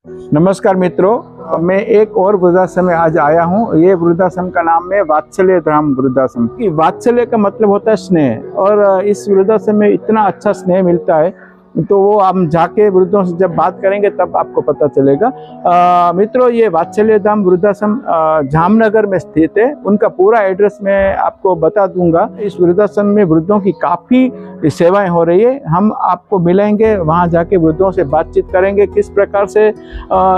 नमस्कार मित्रों, मैं एक और वृद्धाश्रम में आज आया हूँ। ये वृद्धाश्रम का नाम है वात्सल्य धाम वृद्धाश्रम। वात्सल्य का मतलब होता है स्नेह, और इस वृद्धाश्रम में इतना अच्छा स्नेह मिलता है, तो वो हम जाके वृद्धों से जब बात करेंगे तब आपको पता चलेगा। मित्रों, ये वात्सल्य धाम वृद्धाश्रम जामनगर में स्थित है। उनका पूरा एड्रेस मैं आपको बता दूंगा। इस वृद्धाश्रम में वृद्धों की काफ़ी सेवाएं हो रही है। हम आपको मिलेंगे, वहां जाके वृद्धों से बातचीत करेंगे, किस प्रकार से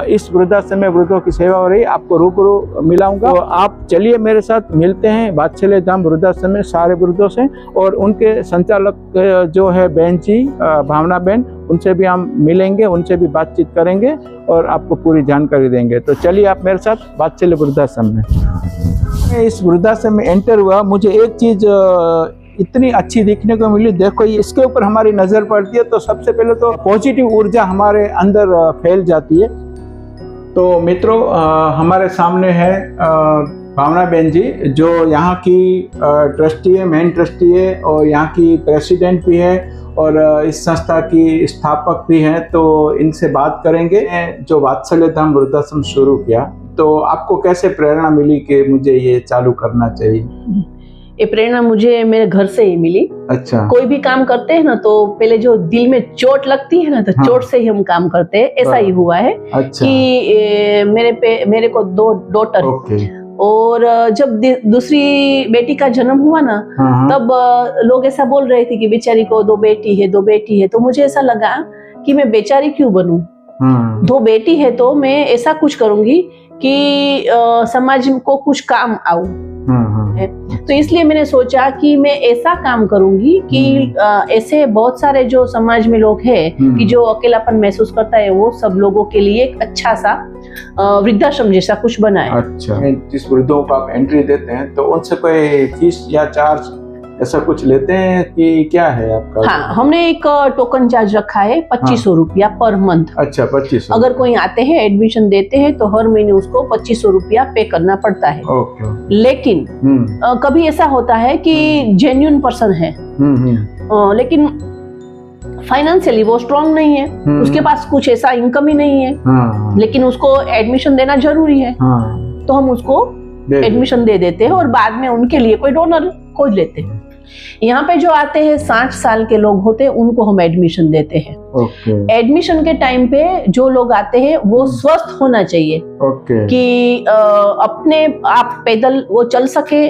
इस वृद्धाश्रम में वृद्धों की सेवा हो रही है, आपको रूबरू मिलाऊंगा। तो आप चलिए मेरे साथ मिलते हैं वात्सल्य धाम वृद्धाश्रम में सारे वृद्धों से, और उनके संचालक जो है बहन जी, भावना बहन, उनसे भी हम मिलेंगे, उनसे भी बातचीत करेंगे और आपको पूरी जानकारी देंगे। तो चलिए आप मेरे साथ वात्सल्य वृद्धाश्रम में। मैं इस वृद्धाश्रम में एंटर हुआ, मुझे एक चीज इतनी अच्छी देखने को मिली। देखो, ये इसके ऊपर हमारी नजर पड़ती है तो सबसे पहले तो पॉजिटिव ऊर्जा हमारे अंदर फैल जाती है। तो मित्रों, हमारे सामने है भावना बहन जी, जो यहाँ की ट्रस्टी है, मेन ट्रस्टी है, और यहाँ की प्रेसिडेंट भी है, और इस संस्था की स्थापक भी हैं। तो इनसे बात करेंगे। जो वात्सल्य धाम वृद्धाश्रम शुरू किया, तो आपको कैसे प्रेरणा मिली कि मुझे ये चालू करना चाहिए? ये प्रेरणा मुझे मेरे घर से ही मिली। अच्छा। कोई भी काम करते हैं ना, तो पहले जो दिल में चोट लगती है ना, तो चोट से ही हम काम करते हैं। ऐसा ही हुआ है। अच्छा। कि मेरे को 2 डॉटर है, और जब दूसरी बेटी का जन्म हुआ ना, तब लोग ऐसा बोल रहे थे कि बेचारी को 2 बेटी है। तो मुझे ऐसा लगा कि मैं बेचारी क्यों बनूं? 2 बेटी है तो मैं ऐसा कुछ करूंगी कि समाज को कुछ काम आऊं। तो इसलिए मैंने सोचा कि मैं ऐसा काम करूंगी कि ऐसे बहुत सारे जो समाज में लोग हैं कि जो अकेलापन महसूस करता है, वो सब लोगों के लिए एक अच्छा सा वृद्धाश्रम जैसा कुछ बनाए। अच्छा। जिस वृद्धों को आप एंट्री देते हैं, तो उनसे कोई फीस या चार्ज ऐसा कुछ लेते हैं कि क्या है आपका? हाँ, हमने एक टोकन चार्ज रखा है 2500 रुपया पर मंथ। अच्छा, 2500। अगर कोई आते हैं, एडमिशन देते हैं, तो हर महीने उसको 2500 रुपया पे करना पड़ता है। लेकिन कभी ऐसा होता है कि जेन्युइन पर्सन है, लेकिन फाइनेंशियली वो स्ट्रांग नहीं है, उसके पास कुछ ऐसा इनकम ही नहीं है, लेकिन उसको एडमिशन देना जरूरी है, तो हम उसको एडमिशन दे देते हैं, और बाद में उनके लिए कोई डोनर खोज लेते हैं। यहाँ पे जो आते हैं 60 साल के लोग होते हैं, उनको हम एडमिशन देते हैं। एडमिशन के टाइम पे जो लोग आते हैं वो स्वस्थ होना चाहिए, कि अपने आप पैदल वो चल सके,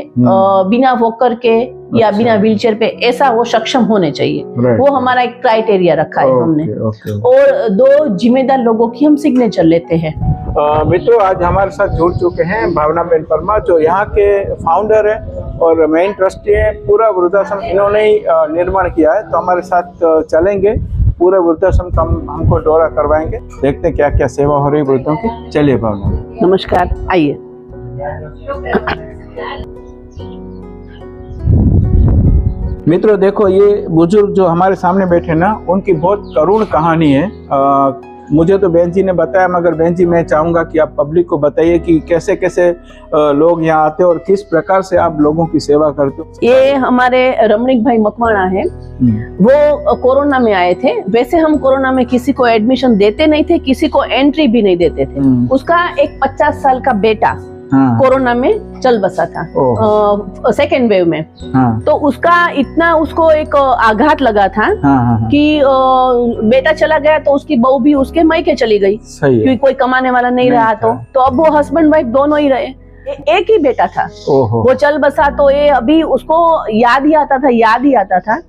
बिना वॉकर के या बिना व्हीलचेयर पे, ऐसा वो सक्षम होने चाहिए। वो हमारा एक क्राइटेरिया रखा है हमने। और 2 जिम्मेदार लोगों की हम सिग्नेचर लेते हैं। मित्रों, आज हमारे साथ जुड़ चुके हैं भावना बहन परमार, जो यहाँ के फाउंडर है और मेन ट्रस्टी है। पूरा वृद्धाश्रम इन्होंने ही निर्माण किया है। तो हमारे साथ चलेंगे, पूरे वृद्धाश्रम का हमको दौरा करवाएंगे, देखते हैं क्या क्या सेवा हो रही है वृद्धों की। चलिए भावना। नमस्कार, आइए। मित्रों देखो, ये बुजुर्ग जो हमारे सामने बैठे ना, उनकी बहुत करुण कहानी है। मुझे तो बहन जी ने बताया, मगर बहन जी मैं चाहूंगा कि आप पब्लिक को बताइए कि कैसे कैसे लोग यहाँ आते हैं और किस प्रकार से आप लोगों की सेवा करते हो। ये हमारे रमणीक भाई मकवाणा है, वो कोरोना में आए थे। वैसे हम कोरोना में किसी को एडमिशन देते नहीं थे, किसी को एंट्री भी नहीं देते थे। उसका एक 50 साल का बेटा कोरोना में चल बसा था, सेकेंड वेव में। तो उसको एक आघात लगा था कि बेटा चला गया, तो उसकी बहू भी उसके मायके चली गई, क्योंकि कोई कमाने वाला नहीं रहा। तो अब वो हस्बैंड वाइफ दोनों ही रहे। एक ही बेटा था, वो चल बसा। तो ये अभी उसको याद ही आता था।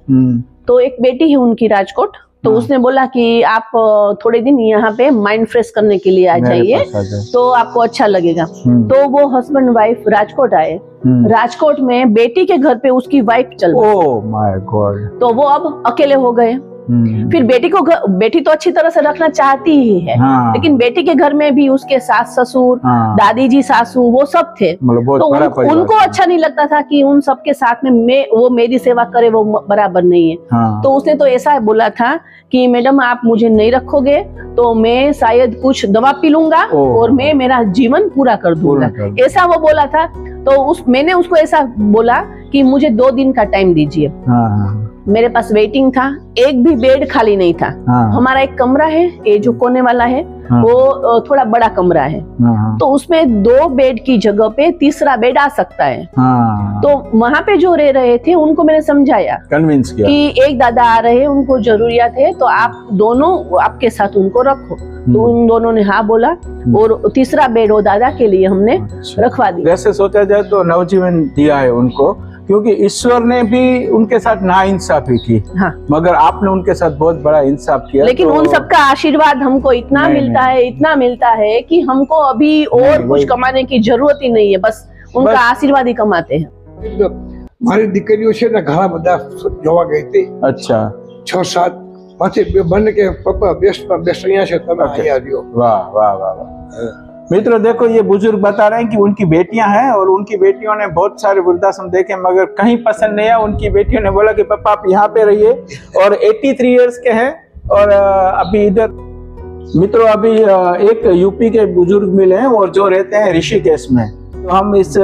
तो एक बेटी है उनकी राजकोट, तो उसने बोला कि आप थोड़े दिन यहाँ पे माइंड फ्रेश करने के लिए आ जाइए, तो आपको अच्छा लगेगा। तो वो हस्बैंड वाइफ राजकोट आए। राजकोट में बेटी के घर पे उसकी वाइफ चल गई। Oh my God. तो वो अब अकेले हो गए। फिर बेटी तो अच्छी तरह से रखना चाहती ही है, लेकिन बेटी के घर में भी उसके सास ससुर, दादी जी सासू, वो सब थे। तो उनको अच्छा नहीं लगता था कि उन सबके साथ में वो मेरी सेवा करे, वो बराबर नहीं है। तो उसने तो ऐसा बोला था कि मैडम आप मुझे नहीं रखोगे तो मैं शायद कुछ दवा पी लूंगा और मैं मेरा जीवन पूरा कर दूंगा, ऐसा वो बोला था। तो मैंने उसको ऐसा बोला कि मुझे 2 दिन का टाइम दीजिए। मेरे पास वेटिंग था, एक भी बेड खाली नहीं था। हाँ। हमारा एक कमरा है, ये जो कोने वाला है, हाँ। वो थोड़ा बड़ा कमरा है। हाँ। तो उसमें 2 बेड की जगह पे तीसरा बेड आ सकता है। हाँ। तो वहाँ पे जो रह रहे थे उनको मैंने समझाया, कन्विंस किया कि एक दादा आ रहे हैं, उनको जरूरियात है, तो आप दोनों आपके साथ उनको रखो। तो उन दोनों ने हाँ बोला, और तीसरा बेड वो दादा के लिए हमने रखवा दिया। वैसे सोचा जाए तो नवजीवन दिया है उनको, क्योंकि ईश्वर ने भी उनके साथ नाइंसाफी की। हाँ। मगर आपने उनके साथ बहुत बड़ा इंसाफ किया। लेकिन तो उन सबका आशीर्वाद हमको इतना मिलता है, इतना मिलता है कि हमको अभी और कुछ कमाने की जरूरत ही नहीं है, बस उनका आशीर्वाद ही कमाते हैं। મારી દીકરીઓ છે ને ઘણા બધા જોવા ગઈ હતી। अच्छा 6-7 પછી બંને કે પપ્પા બેસ્ટ અહીંયા છે, તમે અહીંયા રહ્યો। वाह वाह वाह वाह। मित्रों देखो, ये बुजुर्ग बता रहे हैं कि उनकी बेटियां हैं और उनकी बेटियों ने बहुत सारे वृद्धाश्रम देखे, मगर कहीं पसंद नहीं आया। उनकी बेटियों ने बोला कि पापा आप यहाँ पे रहिए, और 83 इयर्स के हैं। और अभी इधर मित्रों अभी एक यूपी के बुजुर्ग मिले हैं और जो रहते हैं ऋषिकेश में। तो हम इस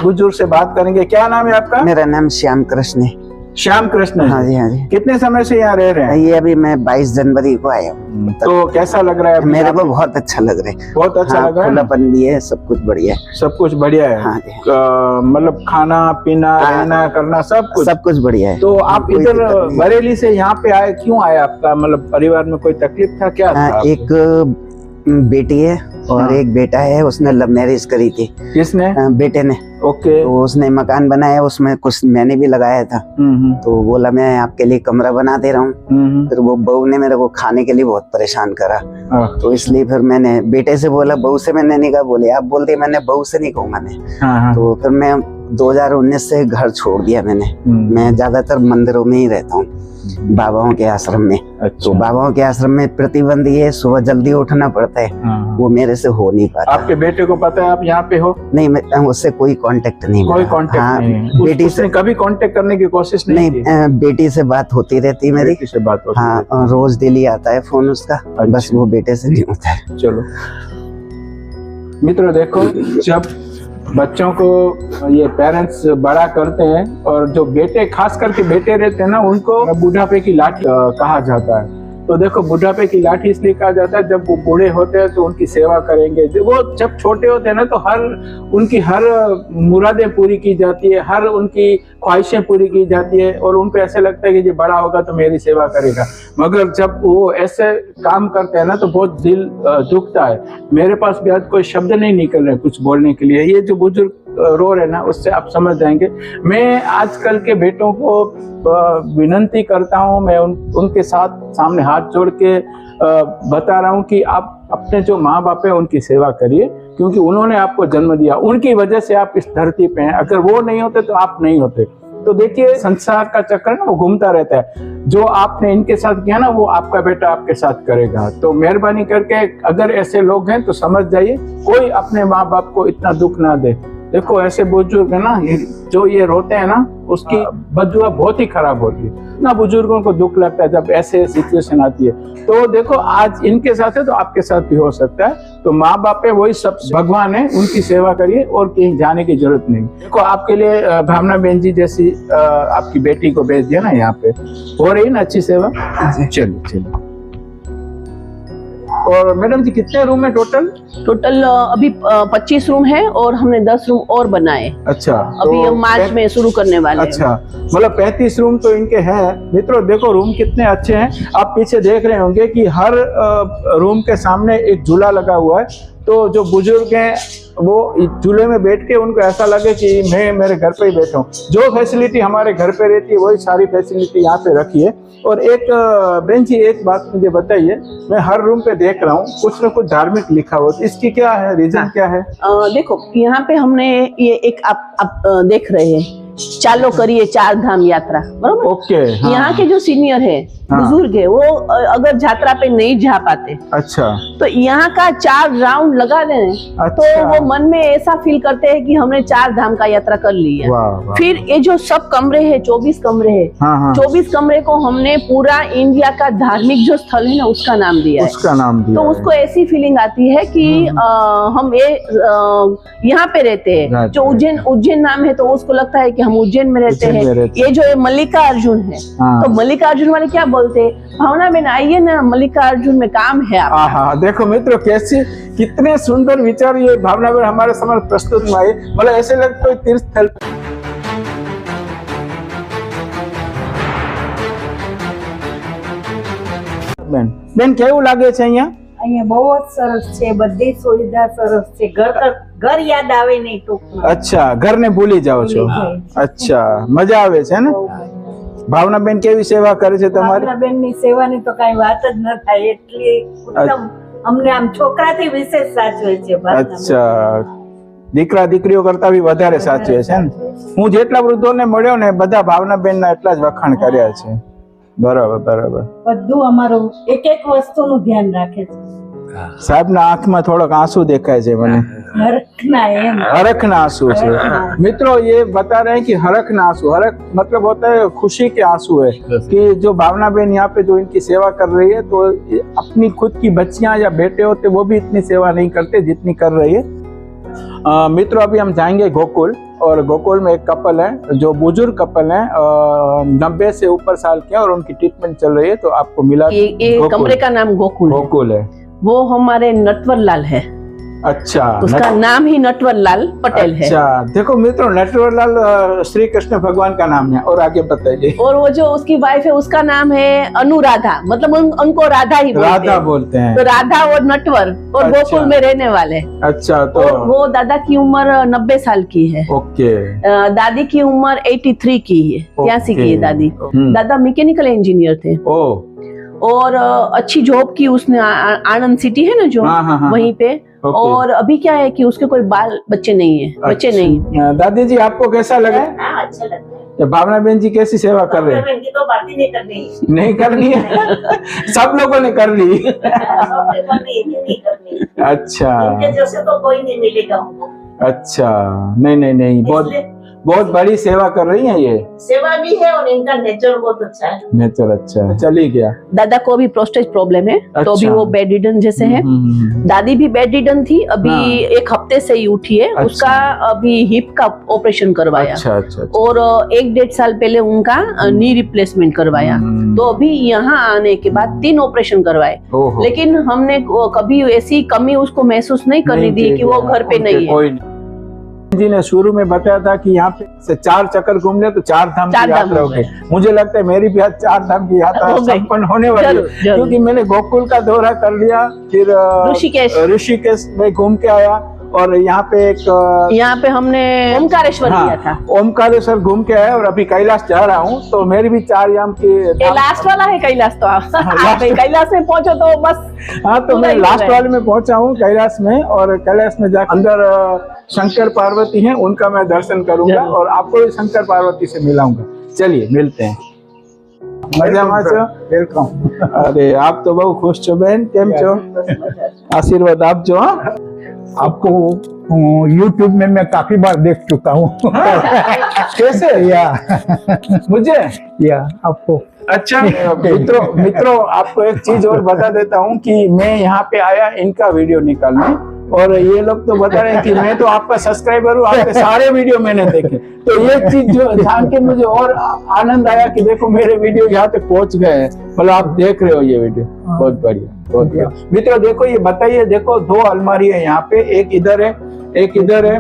बुजुर्ग से बात करेंगे। क्या नाम है आपका? मेरा नाम श्याम कृष्ण है। श्याम कृष्ण। हाँ जी, हाँ जी। कितने समय से यहाँ रह रहे हैं? ये अभी मैं 22 जनवरी को आया हूँ। तो कैसा लग रहा है? मेरे को बहुत अच्छा लग रहा है। बहुत अच्छा हाँ, लग रहा है। खुलापन भी है, सब कुछ बढ़िया है। सब कुछ बढ़िया है। हाँ जी। मतलब खाना पीना, रहना करना सब कुछ बढ़िया है। तो आप कोई इधर दिक्कत नहीं है। बरेली से यहाँ पे आए, क्यों आए? आपका मतलब परिवार में कोई तकलीफ था क्या? था एक बेटी है और हाँ। एक बेटा है, उसने लव मैरिज करी थी। किसने? बेटे ने। ओके। तो उसने मकान बनाया, उसमें कुछ मैंने भी लगाया था। तो बोला मैं आपके लिए कमरा बना दे रहा हूँ। फिर वो बहू ने मेरे को खाने के लिए बहुत परेशान करा, तो इसलिए फिर मैंने बेटे से बोला, बहू से मैंने नहीं कहा। बोले आप बोल दिए, मैंने बहू से नहीं कहूँगा मैं। तो फिर मैं 2019 से घर छोड़ दिया मैंने। मैं ज्यादातर मंदिरों में ही रहता हूँ, बाबाओं के आश्रम में। अच्छा। तो बाबाओं के आश्रम में प्रतिबंध ये, सुबह जल्दी उठना पड़ता है, वो मेरे से हो नहीं पाता। आपके बेटे को पता है आप यहाँ पे हो? नहीं, मैं उससे कोई कांटेक्ट नहीं। कोई कांटेक्ट नहीं। बेटी से कभी कांटेक्ट करने की कोशिश नहीं की? बेटी से बात होती रहती मेरी। बेटी से बात होती हाँ, रोज डेली आता है फोन उसका। बस वो बेटे से नहीं होता है। चलो मित्रों देखो, जब बच्चों को ये पेरेंट्स बड़ा करते हैं, और जो बेटे खास करके बेटे रहते हैं ना, उनको बुढ़ापे की लाठी कहा जाता है। तो देखो, बुढ़ापे की लाठी इसलिए कहा जाता है, जब वो बूढ़े होते हैं तो उनकी सेवा करेंगे। वो जब छोटे होते हैं ना, तो उनकी हर मुरादें पूरी की जाती है, हर उनकी ख्वाहिशें पूरी की जाती है, और उनको ऐसे लगता है कि ये बड़ा होगा तो मेरी सेवा करेगा। मगर जब वो ऐसे काम करते हैं ना, तो बहुत दिल दुखता है। मेरे पास भी आज कोई शब्द नहीं निकल रहे कुछ बोलने के लिए। ये जो बुजुर्ग रो रहे ना, उससे आप समझ जाएंगे। मैं आजकल के बेटों को विनती करता हूँ, मैं उनके साथ सामने हाथ जोड़ के बता रहा हूँ कि आप अपने जो माँ बाप है उनकी सेवा करिए, क्योंकि उन्होंने आपको जन्म दिया, उनकी वजह से आप इस धरती पे हैं। अगर वो नहीं होते तो आप नहीं होते। तो देखिए, संसार का चक्कर ना वो घूमता रहता है। जो आपने इनके साथ किया ना, वो आपका बेटा आपके साथ करेगा। तो मेहरबानी करके अगर ऐसे लोग हैं तो समझ जाइए, कोई अपने माँ बाप को इतना दुख ना दे। देखो, ऐसे बुजुर्ग है ना, जो ये रोते हैं ना, उसकी बददुआ बहुत ही खराब होती है ना। बुजुर्गों को दुख लगता है जब ऐसे सिचुएशन आती है। तो देखो, आज इनके साथ है तो आपके साथ भी हो सकता है। तो माँ बाप है, वही सब भगवान है, उनकी सेवा करिए और कहीं जाने की जरूरत नहीं। देखो, आपके लिए भावना बहन जी जैसी आपकी बेटी को भेज दिया ना, यहाँ पे हो रही है ना अच्छी सेवा। चलिए। और मैडम जी, कितने रूम है टोटल? अभी 25 रूम है, और हमने 10 रूम और बनाए। अच्छा। अभी हम मार्च में शुरू करने वाले हैं। अच्छा, मतलब 35 रूम तो इनके हैं। मित्रों देखो, रूम कितने अच्छे हैं। आप पीछे देख रहे होंगे कि हर रूम के सामने एक झूला लगा हुआ है। तो जो बुजुर्ग हैं वो झूले में बैठ के उनको ऐसा लगे कि मैं मेरे घर पे ही बैठा हूँ। जो फैसिलिटी हमारे घर पे रहती है, वही सारी फैसिलिटी यहाँ पे रखी है। और एक बहन जी, एक बात मुझे बताइए, मैं हर रूम पे देख रहा हूँ कुछ न कुछ धार्मिक लिखा हुआ, इसकी क्या है रीजन? क्या है? देखो, यहाँ पे हमने ये एक आप देख रहे हैं, चालो करिए 4 धाम यात्रा, बरोबर? ओके। हाँ। यहाँ के जो सीनियर है हाँ। बुजुर्ग है, वो अगर यात्रा पे नहीं जा पाते अच्छा तो यहाँ का 4 राउंड लगा दें तो अच्छा। वो मन में ऐसा फील करते हैं कि हमने 4 धाम का यात्रा कर ली है। वाह वाह। फिर ये जो सब कमरे हैं, 24 कमरे हैं, हाँ हाँ 24 कमरे को हमने पूरा इंडिया का धार्मिक जो स्थल है ना उसका नाम दिया है। उसका नाम दिया तो है। उसको ऐसी फीलिंग आती है कि हम ये यहाँ पे रहते हैं। Right, जो right, उज्जैन नाम है तो उसको लगता है कि हम उज्जैन में रहते उज्जैन में हैं। रहते ये जो मल्लिकार्जुन है हाँ। तो मल्लिकार्जुन वाले क्या बोलते हैं, भावना बहन आइए ना, मल्लिकार्जुन में काम है आपका। हाँ देखो मित्रों, कैसे कितने सुंदर विचार ये भावना में हमारे समझ प्रस्तुत में आए। मतलब ऐसे लगता कोई तीर्थ स्थल। બેન કેવું લાગે છે અહીંયા? અહીંયા બહુ જ સરસ છે, બધી સુવિધા સરસ છે, ઘર યાદ આવે નહીં ટૂંકમાં. અચ્છા, ઘરને ભૂલી જાઓ છો? ભૂલી જાય છે. અચ્છા, મજા આવે છે ને? ભાવનાબેન કેવી સેવા કરે છે તમારી? ભાવનાબેનની સેવાની તો કાંઈ વાત જ ન થાય, એટલી ઉત્તમ અમને આમ છોકરાથી વિશેષ સાચવે છે ભાવનાબેન. અચ્છા, દીકરા દીકરીઓ કરતા બી વધારે સાચવે છે ને? હું જેટલા વૃદ્ધોને મળ્યો ને બધા ભાવનાબેનના એટલા જ વખાણ કર્યા છે. બરાબર બરાબર. બધું અમારું એક એક વસ્તુનું ધ્યાન રાખે છે. સાહેબના આંખમાં થોડોક આંસू દેખાય છે મને. હરખના એમ हरखना आंसू है। मित्रों ये बता रहे हैं कि हरखना आंसू, हरख मतलब होता है खुशी के आंसू है कि जो भावना बहन यहाँ पे जो इनकी सेवा कर रही है तो अपनी खुद की बच्चियां या बेटे होते वो भी इतनी सेवा नहीं करते जितनी कर रही है। मित्रों अभी हम जाएंगे गोकुल, और गोकुल में एक कपल है जो बुजुर्ग कपल है, 90 से ऊपर साल के हैं और उनकी ट्रीटमेंट चल रही है। तो आपको मिला ये कमरे का नाम गोकुल है। गोकुल है, वो हमारे नटवर लाल है। अच्छा, उसका नाम ही नटवर लाल पटेल है। अच्छा, देखो मित्रों नटवर लाल श्री कृष्ण भगवान का नाम है। और आगे बताइए। और वो जो उसकी वाइफ है उसका नाम है अनुराधा, मतलब उनको राधा ही बोलते राधा हैं। बोलते हैं। तो राधा और नटवर और अच्छा। गोकुल में रहने वाले। अच्छा, तो और वो दादा की उम्र 90 साल की है, ओके, दादी की उम्र 83 की है, 83 की है दादी। दादा मैकेनिकल इंजीनियर थे ओ, और अच्छी जॉब की उसने आनंद सिटी है ना जो, हाँ, हाँ, हाँ, वहीं पे। ओके। और अभी क्या है कि उसके कोई बाल बच्चे नहीं है, बच्चे अच्छा। नहीं। दादी जी आपको कैसा लगा? હા, अच्छा लगता है. ये भावना बहन जी कैसी सेवा कर रहे हैं? भावना बहन की तो बात ही नहीं करनी. नहीं करनी है? सब लोगों ने कर ली। सबने करनी, एक ही नहीं करनी. अच्छा इनके जैसे तो कोई नहीं मिलेगा हमको. अच्छा, नहीं नहीं नहीं, बहुत इसलिए बहुत बड़ी सेवा कर रही हैं ये। सेवा भी है और इनका नेचर बहुत अच्छा है. नेचर अच्छा है। चलिए गया। दादा को अभी प्रोस्टेट प्रॉब्लम है, तो अभी अच्छा। वो बेड रिडन जैसे है। दादी भी बेड रिडन थी, अभी हाँ। 1 हफ्ते से ही उठी है। अच्छा। उसका अभी हिप का ऑपरेशन करवाया। अच्छा अच्छा, अच्छा। और 1-1.5 साल पहले उनका नी रिप्लेसमेंट करवाया। तो अभी यहाँ आने के बाद 3 ऑपरेशन करवाए, ओहो। लेकिन हमने कभी ऐसी कमी उसको महसूस नहीं करने दी कि वो घर पे नहीं है। कोई जी ने शुरू में बताया था कि यहाँ पे से 4 चक्कर घूम ले तो 4 धाम की यात्रा हो गई। मुझे लगता है मेरी भी आज 4 धाम की यात्रा हो गई। संपन्न होने वाली है, जरूर, जरूर। क्योंकि मैंने गोकुल का दौरा कर लिया, फिर ऋषिकेश में घूम के आया, और यहाँ पे एक यहाँ पे हमने ओमकारेश्वर हाँ, किया था। ओमकारेश्वर घूम के आया, और अभी कैलाश जा रहा हूँ। तो मेरी भी 4 याम की ये लास्ट वाला है कैलाश, तो आप कैलाश में पहुंचो तो बस। हाँ, तो मैं लास्ट वाले में पहुंचा हूँ कैलाश में, और कैलाश में जाकर अंदर शंकर पार्वती हैं, उनका मैं दर्शन करूंगा और आपको भी शंकर पार्वती से मिलाऊंगा। चलिए मिलते हैं। મજામાં છો? વેલકમ. અરે આપ તો બહુ ખુશ છો બેન, કેમ છો? આશીર્વાદ આપજો। હા, आपको YouTube में मैं काफी बार देख चुका हूँ. कैसे? मुझे या आपको अच्छा मित्रों आपको एक चीज और बता देता हूँ कि मैं यहाँ पे आया इनका वीडियो निकालने, और ये लोग तो बता रहे हैं कि मैं तो आपका सब्सक्राइबर हूँ, आपके सारे वीडियो मैंने देखे। तो ये चीज जो जान के मुझे और आनंद आया कि देखो मेरे वीडियो यहाँ तक पहुंच गए हैं, मतलब आप देख रहे हो ये वीडियो। बहुत बढ़िया, बहुत बढ़िया। मित्रों देखो, ये बताइए, देखो 2 अलमारी है यहाँ पे, एक इधर है एक इधर है,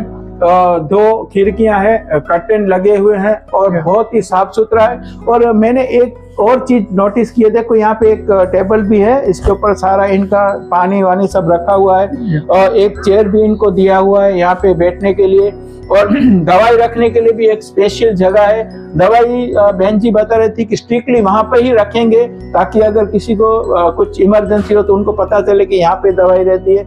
2 खिड़कियां हैं, कर्टेन लगे हुए हैं, और बहुत ही साफ सुथरा है। और मैंने एक और चीज नोटिस की है, देखो यहाँ पे एक टेबल भी है, इसके ऊपर सारा इनका पानी वानी सब रखा हुआ है, और एक चेयर भी इनको दिया हुआ है यहाँ पे बैठने के लिए, और दवाई रखने के लिए भी एक स्पेशल जगह है। दवाई बहन जी बता रही थी कि स्ट्रिक्टली वहां पर ही रखेंगे, ताकि अगर किसी को कुछ इमरजेंसी हो तो उनको पता चले कि यहाँ पे दवाई रहती है।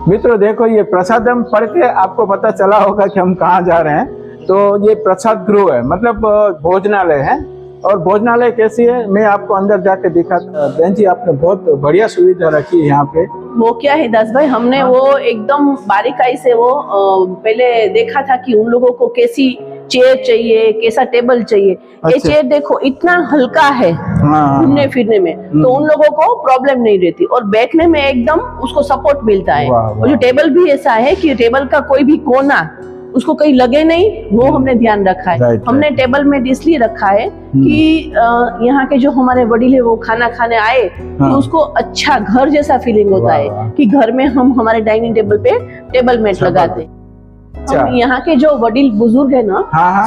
मित्रों देखो, ये प्रसादम पढ़ के आपको पता चला होगा कि हम कहाँ जा रहे हैं। तो ये प्रसाद गृह है, मतलब भोजनालय है। और भोजनालय कैसी है मैं आपको अंदर जाके दिखाता। बहन जी आपने बहुत बढ़िया सुविधा रखी है यहाँ पे। वो क्या है दास भाई, हमने वो एकदम बारीकाई से वो पहले देखा था कि उन लोगों को कैसी चेयर चाहिए, कैसा टेबल चाहिए। ये चेयर देखो इतना हल्का है घूमने फिरने में, तो उन लोगों को प्रॉब्लम नहीं रहती और बैठने में एकदम उसको सपोर्ट मिलता है। और जो टेबल भी ऐसा है कि टेबल का कोई भी कोना उसको कहीं लगे नहीं, वो हमने ध्यान रखा है। हमने टेबल में इसलिए रखा है कि यहाँ के जो हमारे वडील है वो खाना खाने आए तो उसको अच्छा घर जैसा फीलिंग होता है कि घर में हम हमारे डाइनिंग टेबल पे टेबल मैट लगाते हैं। हम यहाँ के जो वडील बुजुर्ग है ना,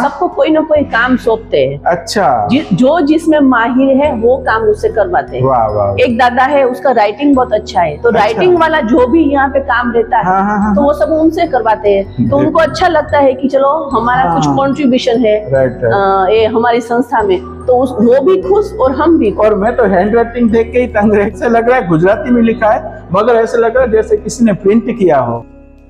सबको कोई ना कोई काम सौंपते हैं। अच्छा, जो जिसमें माहिर है वो काम उससे करवाते हैं। एक दादा है उसका राइटिंग बहुत अच्छा है, तो राइटिंग वाला जो भी यहाँ पे काम रहता है तो वो सब उनसे करवाते हैं। तो उनको अच्छा लगता है कि चलो हमारा कुछ कंट्रीब्यूशन है ये हमारी संस्था में, तो वो भी खुश और हम भी। और मैं तो हैंड राइटिंग देख के ही तंग रह, ऐसा लग रहा है गुजराती में लिखा है मगर ऐसा लग रहा है जैसे किसी ने प्रिंट किया हो।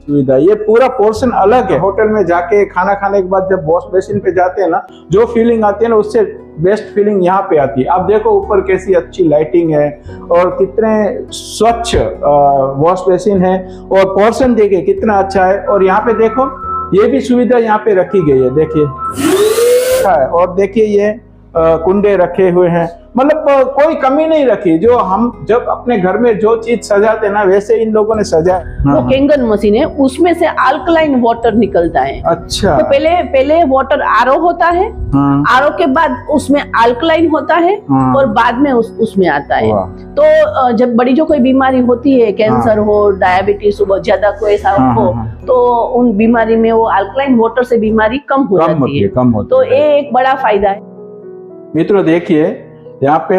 सुविधा ये पूरा पोर्शन अलग है। होटल में जाके खाना खाने के बाद जब वॉश बेसिन पे जाते हैं ना, जो फीलिंग आती है ना उससे बेस्ट फीलिंग यहाँ पे आती है। आप देखो ऊपर कैसी अच्छी लाइटिंग है और कितने स्वच्छ वॉश बेसिन है और पोर्शन देखिए कितना अच्छा है। और यहाँ पे देखो ये भी सुविधा यहाँ पे रखी गई है, देखिए। और देखिए ये कुंडे रखे हुए हैं, मतलब कोई कमी नहीं रखी। जो हम जब अपने घर में जो चीज सजाते ना वैसे इन लोगों ने सजाया। वो केंगन मशीन है, उसमें से अल्कलाइन वाटर निकलता है। अच्छा, तो पहले वाटर आरओ होता है, आरओ के बाद उसमें अल्कलाइन होता है और बाद में उसमें आता है। तो जब बड़ी जो कोई बीमारी होती है, कैंसर हो, डायबिटीज हो, बहुत ज्यादा कोई ऐसा हो, तो उन बीमारी में वो अल्कलाइन वाटर से बीमारी कम हो जाती है। तो ये एक बड़ा फायदा है। मित्रों देखिए यहाँ पे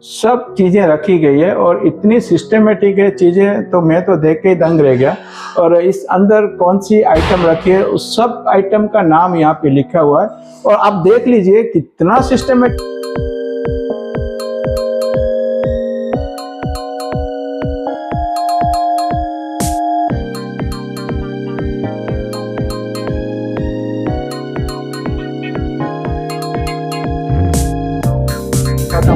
सब चीजें रखी गई है और इतनी सिस्टमेटिक है चीजें, तो मैं तो देख के ही दंग रह गया। और इस अंदर कौन सी आइटम रखी है उस सब आइटम का नाम यहाँ पे लिखा हुआ है और आप देख लीजिए कितना सिस्टमेटिक।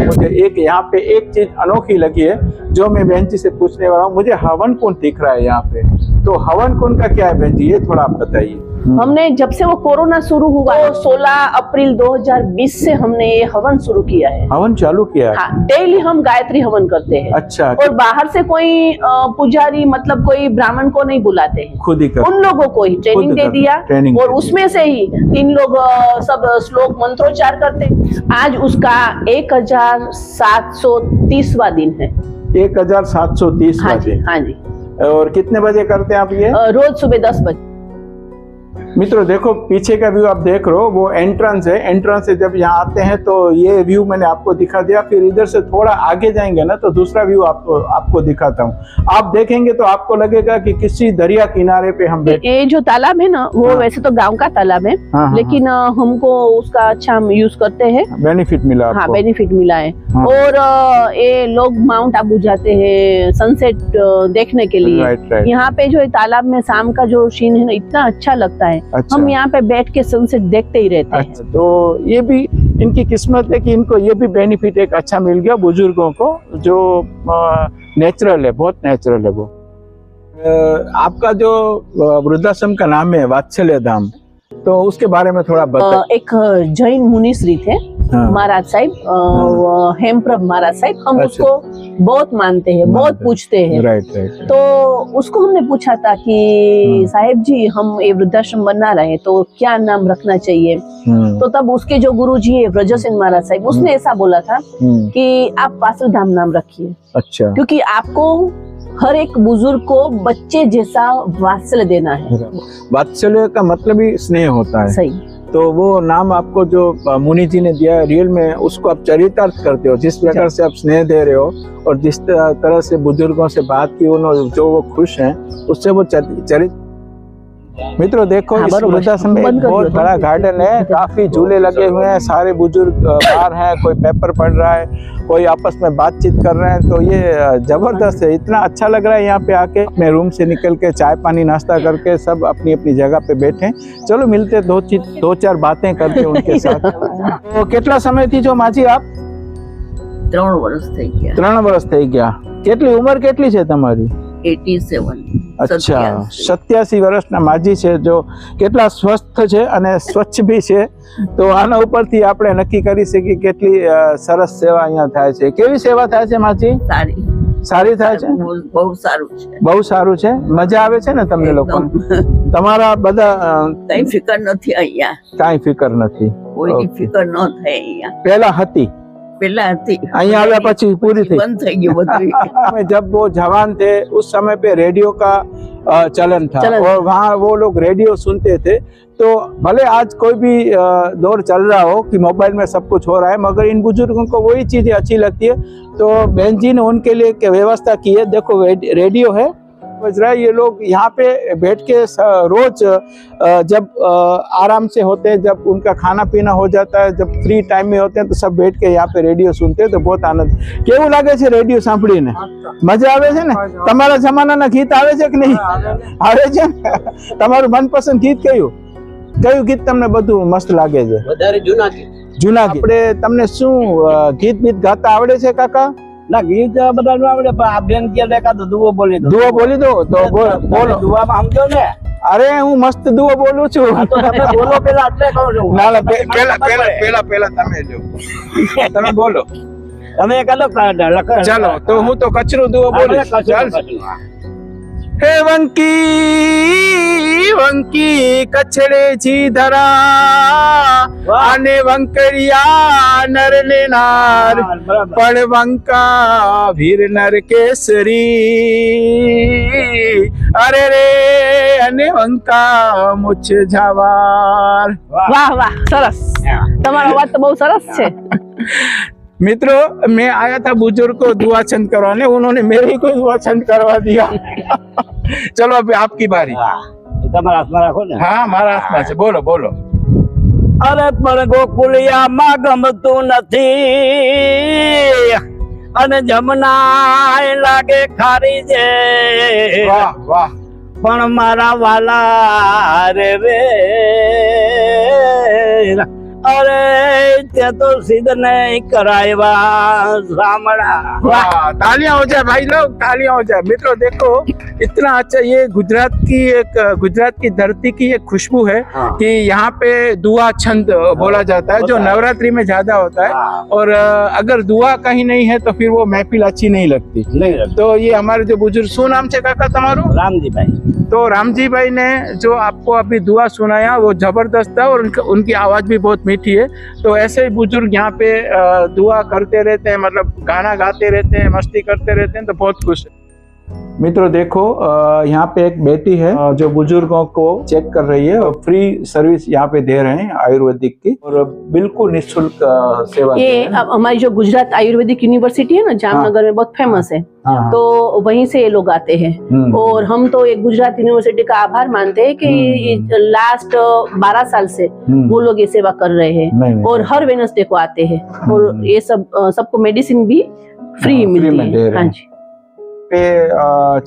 मुझे एक यहाँ पे एक चीज अनोखी लगी है जो मैं बहन जी से पूछने वाला हूँ। मुझे हवन कुंड दिख रहा है यहाँ पे, तो हवन कुंड का क्या है बहन जी, ये थोड़ा आप बताइए। हमने जब से वो कोरोना शुरू हुआ तो 16 अप्रैल 2020 से हमने ये हवन शुरू किया है। हवन चालू किया है? हाँ, डेली हम गायत्री हवन करते हैं। अच्छा। और बाहर से कोई पुजारी मतलब कोई ब्राह्मण को नहीं बुलाते हैं, खुद ही करते। उन लोगों को ही ट्रेनिंग दे दिया और उसमें से ही 3 लोग सब श्लोक मंत्रोच्चार करते हैं। आज उसका 1730वां दिन है। 1730वां दिन? हाँ जी। और कितने बजे करते हैं आप ये? रोज सुबह 10 बजे। मित्रों देखो पीछे का व्यू आप देख रहे हो, वो एंट्रेंस है। एंट्रेंस से जब यहाँ आते हैं तो ये व्यू मैंने आपको दिखा दिया। फिर इधर से थोड़ा आगे जाएंगे ना तो दूसरा व्यू आपको दिखाता हूँ। आप देखेंगे तो आपको लगेगा कि किसी दरिया किनारे पे हम बैठे। ये जो तालाब है ना वो वैसे तो गांव का तालाब है, लेकिन हमको उसका अच्छा हम यूज करते हैं, बेनिफिट मिला। हाँ, बेनिफिट मिला है। और ये लोग माउंट आबू जाते हैं सनसेट देखने के लिए। यहाँ पे जो तालाब में शाम का जो सीन है ना इतना अच्छा लगता है। अच्छा। हम यहाँ पे बैठ के सनसेट देखते ही रहते हैं। अच्छा, तो ये भी इनकी किस्मत है कि इनको ये भी बेनिफिट एक अच्छा मिल गया बुजुर्गों को, जो नेचुरल है, बहुत नेचुरल है वो। आपका जो वृद्धाश्रम का नाम है वात्सल्य धाम, तो उसके बारे में थोड़ा बताइए। एक जैन मुनिश्री थे महाराज साहिब, हेमप्रभ महाराज साहिब, हम उसको बहुत मानते हैं, बहुत पूछते हैं। तो उसको हमने पूछा था कि साहिब जी हम ये वृद्धाश्रम बना रहे हैं तो क्या नाम रखना चाहिए। तो तब उसके जो गुरु जी है ब्रजसेन महाराज साहिब, उसने ऐसा बोला था कि आप वात्सल्य धाम नाम रखिए। अच्छा। क्योंकि आपको हर एक बुजुर्ग को बच्चे जैसा वात्सल्य देना है। वात्सल्य का मतलब ही स्नेह होता है। सही। तो वो नाम आपको जो मुनि जी ने दिया है रियल में उसको आप चरितार्थ करते हो। जिस प्रकार से आप स्नेह दे रहे हो और जिस तरह से बुजुर्गों से बात की उन्होंने, जो वो खुश हैं उससे वो चरित। मित्रों देखो इस वृद्धाश्रम में एक बहुत बड़ा गार्डन है, काफी झूले लगे हुए हैं, सारे बुजुर्ग बाहर हैं, कोई पेपर पढ़ रहा है, कोई आपस में बातचीत कर रहे हैं। तो ये जबरदस्त है, इतना अच्छा लग रहा है यहाँ पे आके। अपने रूम से निकल के चाय पानी नाश्ता करके सब अपनी अपनी जगह पे बैठे। चलो मिलते दो चार बातें करके उनके साथ। તો કેટલા સમયથી છો માજી આપ? 3 વર્ષ થઈ ગયા. 3 વર્ષ થઈ ગયા. કેટલી ઉંમર કેટલી છે તમારી? 87. અચ્છા, 87 વર્ષના માજી છે, જો કેટલા સ્વસ્થ છે અને સ્વચ્છ બી છે. તો આના ઉપરથી આપણે નક્કી કરી શકીએ કેટલી સરસ સેવા અહીંયા થાય છે. કેવી સેવા થાય છે માજી? સારી થાય છે? બહુ સારું છે. બહુ સારું છે. મજા આવે છે ને તમને લોકો? તમારા બધા કઈ ફિકર નથી અહીંયા. કાંઈ ફિકર નથી? કોઈ ફિકર ન થાય અહીંયા. પહેલા હતી, पहला थी, અહીંયા આવ્યા પછી પૂરી થઈ. बंद થઈ ગયું બધું. में जब वो जवान थे उस समय पे रेडियो का चलन था और वहाँ वो लोग रेडियो सुनते थे. तो भले आज कोई भी दौर चल रहा हो कि मोबाइल में सब कुछ हो रहा है, मगर इन बुजुर्गों को वही चीजें अच्छी लगती है. तो बहन जी ने उनके लिए एक व्यवस्था की है. देखो रेडियो है, ये लोग यहाँ पे बैठ के रोज जब आराम से होते हैं, जब उनका खाना पीना हो जाता है, जब फ्री टाइम में होते हैं, तो सब बैठ के यहाँ पे रेडियो सुनते हैं. तो बहुत आनंद. केवू लागे છે રેડિયો સાંભળીને? મજા આવે છે ને? તમારા જમાનાના ગીત આવે છે કે નહીં? આવે છે ને? તમારું મનપસંદ ગીત કયું ગીત તમને બધું મસ્ત લાગે છે? વધારે જૂના ગીત. જૂના ગીત. આપણે તમને શું ગીત ગાતા આવડે છે કાકા? ના, ગીત બધા ન આવડે, પણ આ બેન કે એકાદો દુઓ બોલી દો. દુઓ બોલી દો તો બોલો. દુઆમાં સમજો ને? અરે હું મસ્ત દુઓ બોલું છું. તો તમે બોલો પેલા, એટલે કહું છું. ના ના, પેલા તમે જો, તમે બોલો. તમે એકાદો લખો. ચાલો તો હું તો કચરો દુઓ બોલીશ. ચાલ. હે વંકી વંકી કચડે જી ધરા અને વંકરિયા નર ને નાર પણ વંકા વીર નર કેસરી અરે રે અને વંકા મુછ જવાર. વાહ વાહ, સરસ. તમારો અવાજ તો બહુ સરસ છે. मित्रों, मैं आया था बुजुर्ग को दुआ छंद करवाने, उन्होंने मेरे को दुआ छंद करवा दिया. चलो अभी आपकी बारी. તમારા હાથમાં રાખો ને. हाँ, हमारा हाथ में से. बोलो बोलो. અરે પણ ગોકુળિયામાં ગમતું નથી અને જમના લાગે ખારી છે. वाह वाह. પણ મારા વાલા રે અરે તે તો સિદ્ધ નહીં કરાયવા સામડા. वाह, तालियां हो जाए भाई लोग, तालियां हो जाए. मित्रों देखो इतना अच्छा, ये गुजरात की धरती की एक खुशबू है कि यहाँ पे दुआ छंद बोला जाता है, जो नवरात्रि में ज्यादा होता है. और अगर दुआ कहीं नहीं है तो फिर वो महफिल अच्छी नहीं लगती. तो ये हमारे जो बुजुर्ग, शू नाम से काका तमारू? રામજી ભાઈ. तो रामजी भाई ने जो आपको अभी दुआ सुनाया वो जबरदस्त था और उनकी आवाज भी बहुत मीठी है. तो ऐसे ही बुजुर्ग यहाँ पे दुआ करते रहते हैं, मतलब गाना गाते रहते हैं, मस्ती करते रहते हैं. तो बहुत खुश है. मित्रों देखो, यहाँ पे एक बेटी है जो बुजुर्गों को चेक कर रही है और फ्री सर्विस यहाँ पे दे रहे हैं आयुर्वेदिक की, और बिल्कुल निःशुल्क सेवा. ये हमारी जो गुजरात आयुर्वेदिक यूनिवर्सिटी है ना, जामनगर में बहुत फेमस है. तो वहीं से ये लोग आते हैं. और हम तो एक गुजरात यूनिवर्सिटी का आभार मानते हैं कि लास्ट 12 साल से वो लोग ये सेवा कर रहे हैं और हर वेडनेसडे को आते हैं. और ये सबको मेडिसिन भी फ्री मिलती है. हाँ जी. पे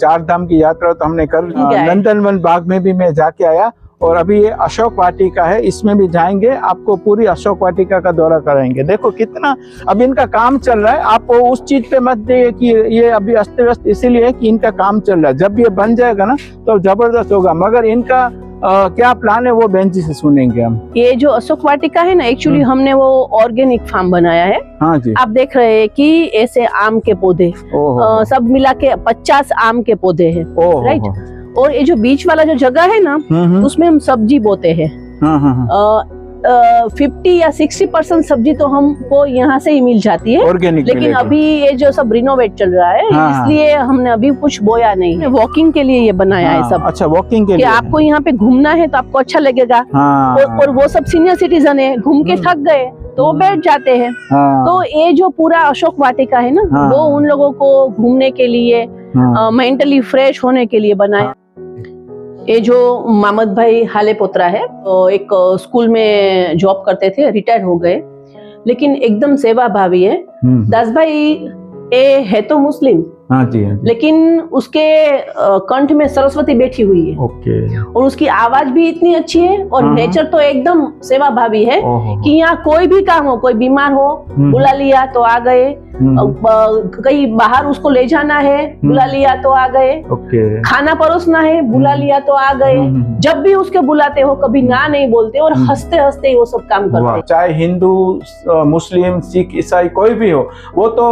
4 धाम की यात्रा तो हमने कर ली. नंदनवन बाग में भी मैं जाके आया, और अभी ये अशोक वाटिका है, इसमें भी जाएंगे. आपको पूरी अशोक वाटिका का दौरा कराएंगे. देखो कितना अब इनका काम चल रहा है. आप उस चीज पे मत दिए कि ये अभी अस्त व्यस्त इसीलिए कि इनका काम चल रहा है. जब ये बन जाएगा ना तो जबरदस्त होगा. मगर इनका क्या प्लान है वो बहन जी से सुनेंगे हम. ये जो अशोक वाटिका है ना, एक्चुअली हमने वो ऑर्गेनिक फार्म बनाया है. हाँ जी. आप देख रहे हैं कि ऐसे आम के पौधे सब मिला के 50 आम के पौधे हैं. राइट. और ये जो बीच वाला जो जगह है ना, उसमें हम सब्जी बोते हैं. 50 या 60% सब्जी तो हमको यहाँ से ही मिल जाती है ऑर्गेनिक. लेकिन अभी ये जो सब रिनोवेट चल रहा है, इसलिए हमने अभी कुछ बोया नहीं है. वॉकिंग के लिए ये बनाया है सब. अच्छा, वॉकिंग के लिए आपको यहाँ पे घूमना है तो आपको अच्छा लगेगा. और वो सब सीनियर सिटीजन है, घूम के थक गए तो वो बैठ जाते हैं. तो ये जो पूरा अशोक वाटिका है ना, वो उन लोगों को घूमने के लिए, मेंटली फ्रेश होने के लिए बनाया. ये जो मामद भाई हाले पोत्रा है, एक स्कूल में जॉब करते थे, रिटायर हो गए, लेकिन एकदम सेवा भावी है. दास भाई ये है तो मुस्लिम, हाँ जी, हाँ जी। लेकिन उसके कंठ में सरस्वती बैठी हुई है ओके। और उसकी आवाज भी इतनी अच्छी है और हाँ। नेचर तो एकदम सेवा भावी है ओहो। कि यहाँ कोई भी काम हो, कोई बीमार हो बुला लिया तो आ गए, कहीं बाहर उसको ले जाना है बुला लिया तो आ गए, ओके। खाना परोसना है बुला लिया तो आ गए। जब भी उसके बुलाते हो कभी ना नहीं बोलते और हंसते हंसते ही वो सब काम करते हैं। चाहे हिंदू, मुस्लिम, सिख, ईसाई कोई भी हो, वो तो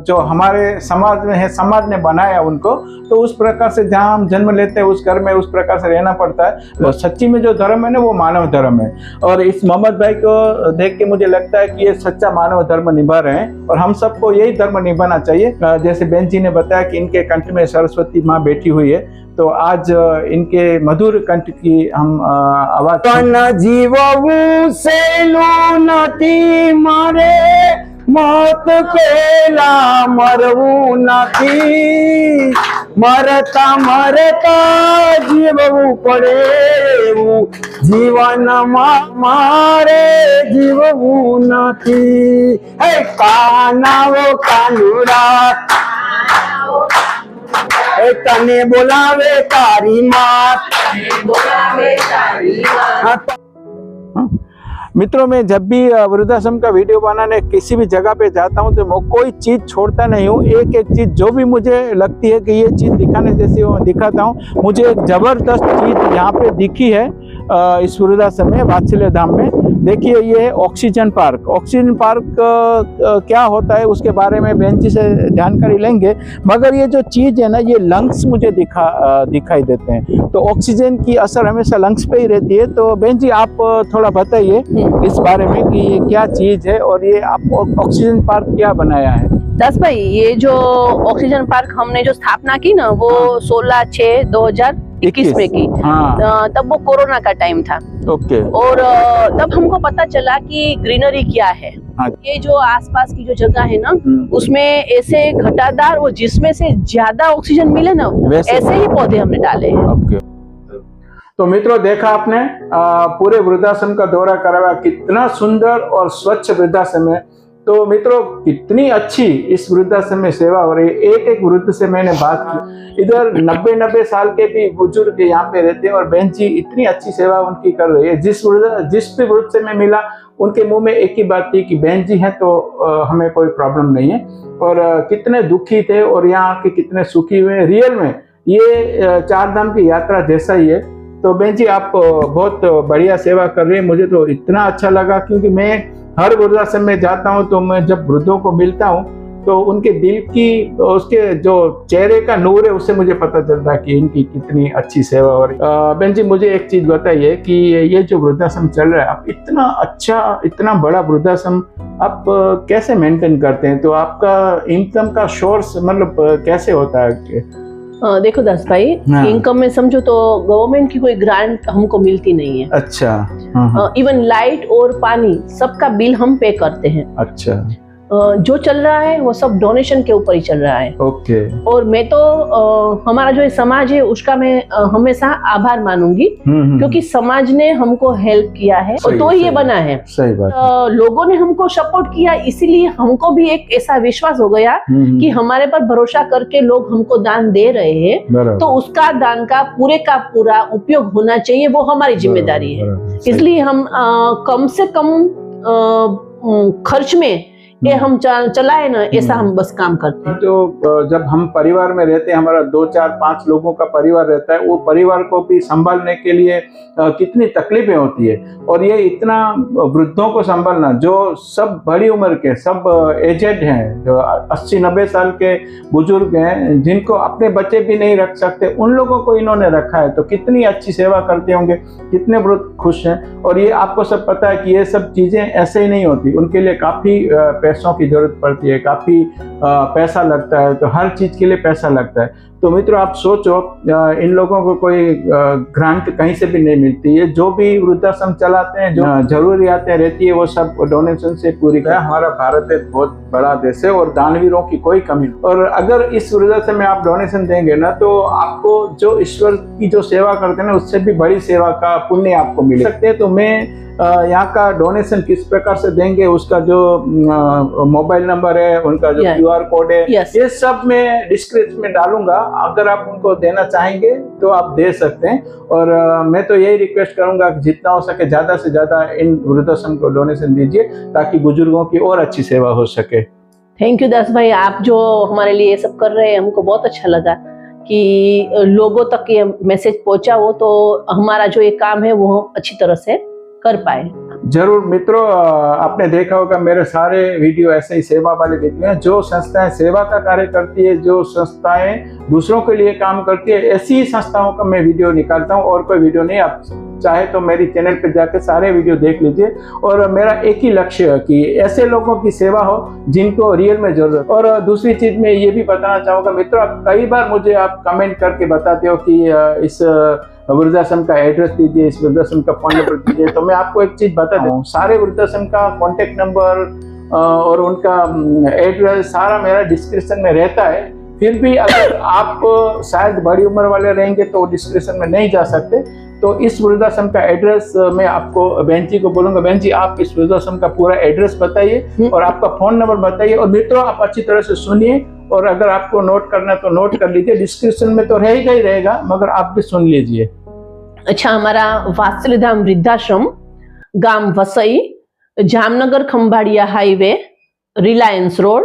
जो हमारे समाज में है, समाज ने बनाया उनको, तो उस प्रकार से जहाँ हम जन्म लेते हैं उस घर में उस प्रकार से रहना पड़ता है। तो सच्ची में जो धर्म है ना वो मानव धर्म है, और इस मोहम्मद भाई को देख के मुझे लगता है कि ये सच्चा मानव धर्म निभा रहे हैं और हम सबको यही धर्म निभाना चाहिए। जैसे बहन जी ने बताया कि इनके कंठ में सरस्वती माँ बैठी हुई है, तो आज इनके मधुर कंठ की हम आवाज जीवू से नती मारे मौत केला मरवू नती मरता मरता जीवू पड़े जीवन मारे जीवू नती है कानावो कानुरा तने बोलावे तारी मात। मित्रों, मैं जब भी वृद्धाश्रम का वीडियो बनाने किसी भी जगह पे जाता हूँ तो मैं कोई चीज़ छोड़ता नहीं हूँ। एक एक चीज़ जो भी मुझे लगती है कि ये चीज़ दिखाने जैसी वो दिखाता हूँ। मुझे एक ज़बरदस्त चीज़ यहाँ पे दिखी है इस वृद्धाश्रम में, वात्सल्य धाम में। देखिए, ये है ऑक्सीजन पार्क। ऑक्सीजन पार्क क्या होता है उसके बारे में बहन जी से जानकारी लेंगे, मगर ये जो चीज़ है ना, ये लंग्स मुझे दिखाई देते हैं। तो ऑक्सीजन की असर हमेशा लंग्स पे ही रहती है। तो बहन जी, आप थोड़ा बताइए इस बारे में कि ये क्या चीज़ है और ये आप ऑक्सीजन पार्क क्या बनाया है। दस भाई, ये जो ऑक्सीजन पार्क हमने जो स्थापना की ना वो 16/6/2021 में की। हाँ। तब वो कोरोना का टाइम था। ओके। और तब हमको पता चला कि ग्रीनरी क्या है। हाँ। ये जो आसपास की जो जगह है ना उसमें ऐसे घटादार और जिसमें से ज्यादा ऑक्सीजन मिले ना ऐसे ही पौधे हमने डाले हैं। ओके। तो मित्रों, देखा आपने पूरे वृद्धाश्रम का दौरा कराया, कितना सुंदर और स्वच्छ वृद्धाश्रम है। तो मित्रों, कितनी अच्छी इस वृद्धाश्रम में सेवा हो रही है। एक एक वृद्ध से मैंने बात की, इधर 90 साल के भी बुजुर्ग यहाँ पे रहते हैं और बहन जी इतनी अच्छी सेवा उनकी कर रही है। जिस भी वृद्ध से मैं मिला उनके मुंह में एक ही बात थी कि बहन जी हैं तो हमें कोई प्रॉब्लम नहीं है, और कितने दुखी थे और यहाँ आके कितने सुखी हुए हैं। रियल में ये 4 धाम की यात्रा जैसा ही है। तो बहन जी, आप बहुत बढ़िया सेवा कर रही है। मुझे तो इतना अच्छा लगा, क्योंकि मैं हर वृद्धाश्रम में जाता हूँ तो मैं जब वृद्धों को मिलता हूँ तो उनके दिल की, उसके जो चेहरे का नूर है उससे मुझे पता चलता है कि इनकी कितनी अच्छी सेवा हो रही है। बहन जी, मुझे एक चीज बताइए कि ये जो वृद्धाश्रम चल रहा है, आप इतना अच्छा, इतना बड़ा वृद्धाश्रम आप कैसे मेंटेन करते हैं? तो आपका इनकम का सोर्स मतलब कैसे होता है? देखो दस भाई, इनकम में समझो तो गवर्नमेंट की कोई ग्रांट हमको मिलती नहीं है। अच्छा। इवन लाइट और पानी सबका बिल हम पे करते हैं। अच्छा। जो चल रहा है वो सब डोनेशन के ऊपर ही चल रहा है। ओके। और मैं तो हमारा जो समाज है उसका मैं हमेशा आभार मानूंगी, क्योंकि समाज ने हमको हेल्प किया है और तो ये बना है। सही बात। लोगों ने हमको सपोर्ट किया, इसीलिए हमको भी एक ऐसा विश्वास हो गया कि हमारे पर भरोसा करके लोग हमको दान दे रहे हैं, तो उसका दान का पूरा उपयोग होना चाहिए, वो हमारी जिम्मेदारी है। इसलिए हम कम से कम खर्च में ये हम चलाए ना, ऐसा हम बस काम करते हैं। तो जब हम परिवार में रहते हैं, हमारा 2, 4, 5 लोगों का परिवार रहता है, वो परिवार को भी संभालने के लिए कितनी तकलीफें होती है। और ये इतना वृद्धों को संभालना, जो सब बड़ी उम्र के, सब एजेड हैं, जो 80-90 साल के बुजुर्ग हैं, जिनको अपने बच्चे भी नहीं रख सकते, उन लोगों को इन्होंने रखा है। तो कितनी अच्छी सेवा करते होंगे, कितने वृद्ध खुश हैं। और ये आपको सब पता है कि ये सब चीज़ें ऐसे ही नहीं होती, उनके लिए काफ़ी पैसों की जरूरत पड़ती है, काफ़ी पैसा लगता है। तो हर चीज़ के लिए पैसा लगता है। तो मित्रों आप सोचो, इन लोगों को कोई ग्रांट कहीं से भी नहीं मिलती है। जो भी वृद्धाश्रम चलाते हैं, जो जरूरियातें रहती है वो सब डोनेशन से पूरी करते हैं। हमारा भारत एक बहुत बड़ा देश है और दानवीरों की कोई कमी नहीं। और अगर इस वृद्धाश्रम में आप डोनेशन देंगे ना, तो आपको जो ईश्वर की जो सेवा करते हैं ना, उससे भी बड़ी सेवा का पुण्य आपको मिल सकते हैं। तो मैं यहाँ का डोनेशन किस प्रकार से देंगे, उसका जो मोबाइल नंबर है, उनका जो QR कोड है, ये सब मैं डिस्क्रिप्शन में डालूंगा। अगर आप उनको देना चाहेंगे तो आप दे सकते हैं। और मैं तो यही रिक्वेस्ट करूंगा कि जितना हो सके ज़्यादा से ज़्यादा इन वृद्धाश्रम को डोनेशन दीजिए, ताकि बुजुर्गों की और अच्छी सेवा हो सके। थैंक यू दास भाई, आप जो हमारे लिए ये सब कर रहे हैं, हमको बहुत अच्छा लगा कि लोगों तक ये मैसेज पहुंचा हो, तो हमारा जो ये काम है वो हम अच्छी तरह से कर पाए। जरूर मित्रों, आपने देखा होगा मेरे सारे वीडियो ऐसे ही सेवा वाले वीडियो हैं। जो संस्थाएं सेवा का कार्य करती है, जो संस्थाएं दूसरों के लिए काम करती है, ऐसी ही संस्थाओं का मैं वीडियो निकालता हूं। और कोई वीडियो नहीं, आप चाहे तो मेरी चैनल पे जाकर सारे वीडियो देख लीजिए। और मेरा एक ही लक्ष्य है कि ऐसे लोगों की सेवा हो जिनको रियल में जरूरत। और दूसरी चीज मैं ये भी बताना चाहूंगा मित्रों, कई बार मुझे आप कमेंट करके बताते हो कि इस वृद्धाश्रम का एड्रेस दीजिए, इस वृद्धाश्रम का फोन नंबर दीजिए। तो मैं आपको एक चीज बता दूं, सारे वृद्धाश्रम का कॉन्टेक्ट नंबर और उनका एड्रेस सारा मेरा डिस्क्रिप्शन में रहता है। फिर भी अगर आप शायद बड़ी उम्र वाले रहेंगे तो डिस्क्रिप्शन में नहीं जा सकते, तो इस वृद्धाश्रम का एड्रेस मैं आपको बहन जी को बोलूंगा, बहन जी आप इस वृद्धाश्रम का पूरा एड्रेस बताइए और आपका फोन नंबर बताइए। और मित्रों आप अच्छी तरह से सुनिए, और अगर आपको नोट करना है तो नोट कर लीजिए, डिस्क्रिप्शन में तो रहेगा ही रहेगा, मगर आप भी सुन लीजिए। अच्छा, हमारा वात्सल्य धाम वृद्धाश्रम, गांव वसई, जामनगर खंभाड़िया हाईवे, रिलायंस रोड,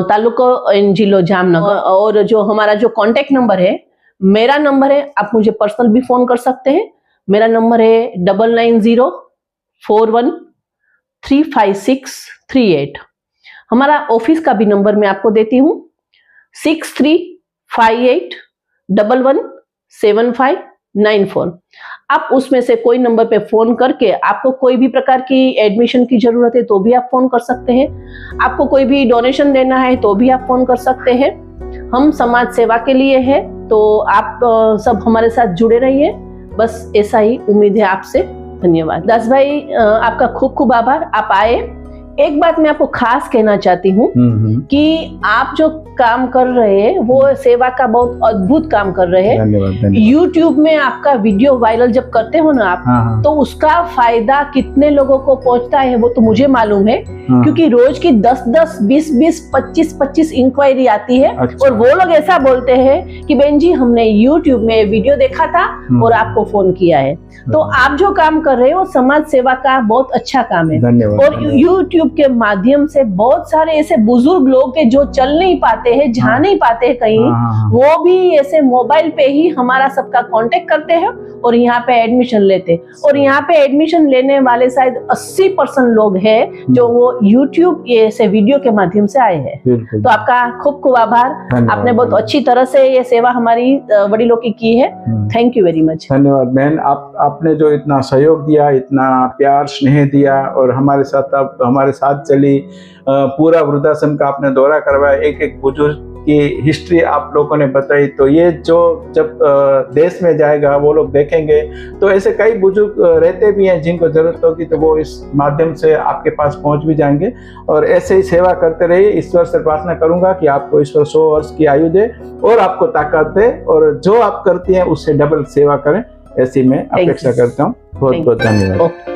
तालुका जिलो जामनगर। और जो हमारा जो कांटेक्ट नंबर है, मेरा नंबर है, आप मुझे पर्सनल भी फोन कर सकते हैं। मेरा नंबर है 9904135638। हमारा ऑफिस का भी नंबर मैं आपको देती हूँ, 6358117594। आप उसमें से कोई नंबर पे फोन करके, आपको कोई भी प्रकार की एडमिशन की जरूरत है तो भी आप फोन कर सकते हैं। आपको कोई भी डोनेशन देना है तो भी आप फोन कर सकते हैं। हम समाज सेवा के लिए है, तो आप सब हमारे साथ जुड़े रहिए। बस ऐसा ही उम्मीद है आपसे। धन्यवाद दास भाई, आपका खूब खूब आभार, आप आए। एक बात मैं आपको खास कहना चाहती हूँ कि आप जो काम कर रहे हैं वो सेवा का बहुत अद्भुत काम कर रहे हैं। YouTube में आपका वीडियो वायरल जब करते हो ना आप, तो उसका फायदा कितने लोगों को पहुंचता है वो तो मुझे मालूम है, क्योंकि रोज की 10-10, 20-20, 25-25 इंक्वायरी आती है। और वो लोग ऐसा बोलते हैं कि बहन जी हमने YouTube में वीडियो देखा था और आपको फोन किया है। तो आप जो काम कर रहे हो समाज सेवा का बहुत अच्छा काम है। और YouTube के माध्यम से बहुत सारे ऐसे बुजुर्ग लोग हैं जो चल नहीं पाते हैं, जा नहीं पाते हैं कहीं, वो भी ऐसे मोबाइल पे ही हमारा सबका कांटेक्ट करते हैं और यहाँ पे एडमिशन लेते हैं। और यहाँ पे एडमिशन लेने वाले शायद 80% लोग हैं जो वो YouTube ऐसे वीडियो के माध्यम से आए हैं। तो आपका खूब खूब आभार, आपने बहुत अच्छी तरह से ये सेवा हमारी वडीलों की है। Thank you very much. धन्यवाद बहन, आपने जो इतना सहयोग दिया, इतना प्यार स्नेह दिया और हमारे साथ चली, पूरा वृद्धाश्रम का आपने दौरा करवाया, एक एक बुजुर्ग की हिस्ट्री आप लोगों ने बताई। तो ये जो जब देश में जाएगा वो लोग देखेंगे, तो ऐसे कई बुजुर्ग रहते भी हैं जिनको जरूरत होगी, तो वो इस माध्यम से आपके पास पहुंच भी जाएंगे। और ऐसे ही सेवा करते रहिए। ईश्वर से प्रार्थना करूंगा कि आपको ईश्वर 100 वर्ष की आयु दे और आपको ताकत दे, और जो आप करती हैं उससे डबल सेवा करें, ऐसी मैं अपेक्षा करता हूँ। बहुत बहुत धन्यवाद।